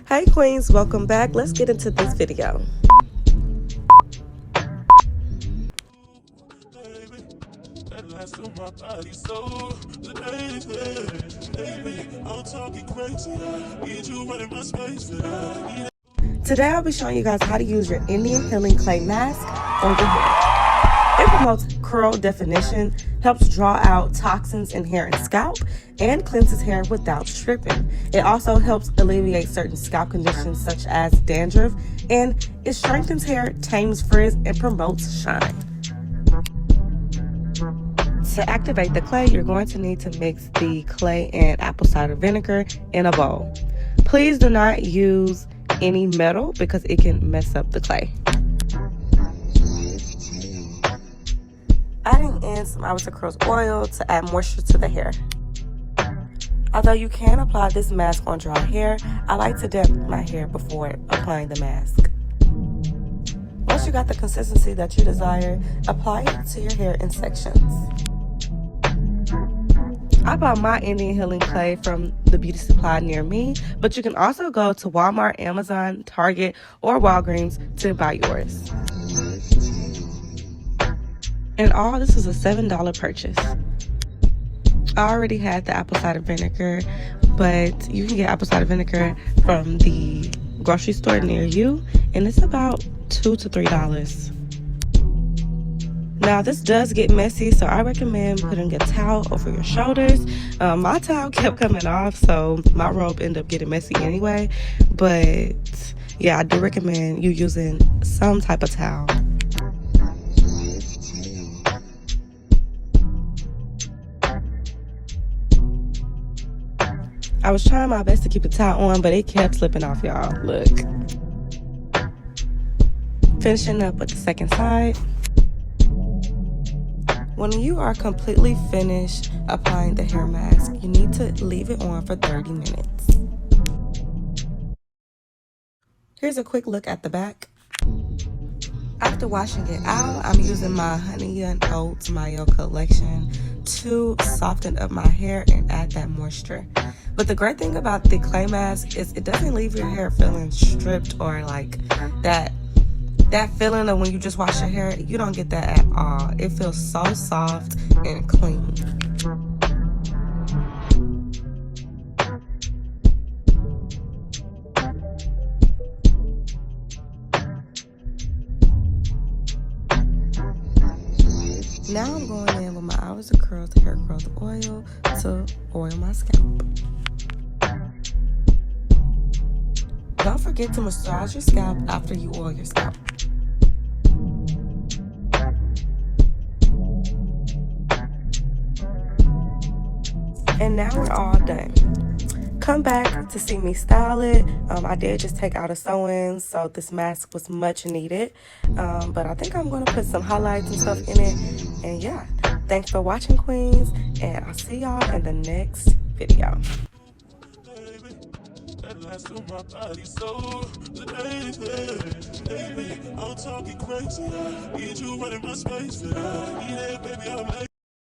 Hey queens, welcome back. Let's get into this video. Today I'll be showing you guys how to use your Indian Healing Clay Mask on your hair. It promotes curl definition, helps draw out toxins in hair and scalp, and cleanses hair without stripping. It also helps alleviate certain scalp conditions such as dandruff, and it strengthens hair, tames frizz, and promotes shine. To activate the clay, you're going to need to mix the clay and apple cider vinegar in a bowl. Please do not use any metal because it can mess up the clay. Adding in some Iris Curls oil to add moisture to the hair. Although you can apply this mask on dry hair, I like to dip my hair before applying the mask. Once you got the consistency that you desire, apply it to your hair in sections. I bought my Indian Healing Clay from the beauty supply near me, but you can also go to Walmart, Amazon, Target, or Walgreens to buy yours. And all this is a $7 purchase. I already had the apple cider vinegar, but you can get apple cider vinegar from the grocery store near you, and it's about $2 to $3. Now this does get messy, so I recommend putting a towel over your shoulders. My towel kept coming off, so my robe ended up getting messy anyway. But yeah, I do recommend you using some type of towel. I was trying my best to keep the towel on, but it kept slipping off, y'all. Look. Finishing up with the second side. When you are completely finished applying the hair mask, you need to leave it on for 30 minutes. Here's a quick look at the back. After washing it out, I'm using my Honey and Oats Mayo collection to soften up my hair and add that moisture. But the great thing about the clay mask is it doesn't leave your hair feeling stripped or like that feeling of when you just wash your hair. You don't get that at all. It feels so soft and clean. Now I'm going in with my Iris Curls hair growth oil to oil my scalp. Don't forget to massage your scalp after you oil your scalp. And now we're all done. Come back to see me style it. I did just take out a sew-in, so this mask was much needed. But I think I'm going to put some highlights and stuff in it. And yeah, thanks for watching, queens. And I'll see y'all in the next video. I'm talking crazy. Need you running my space.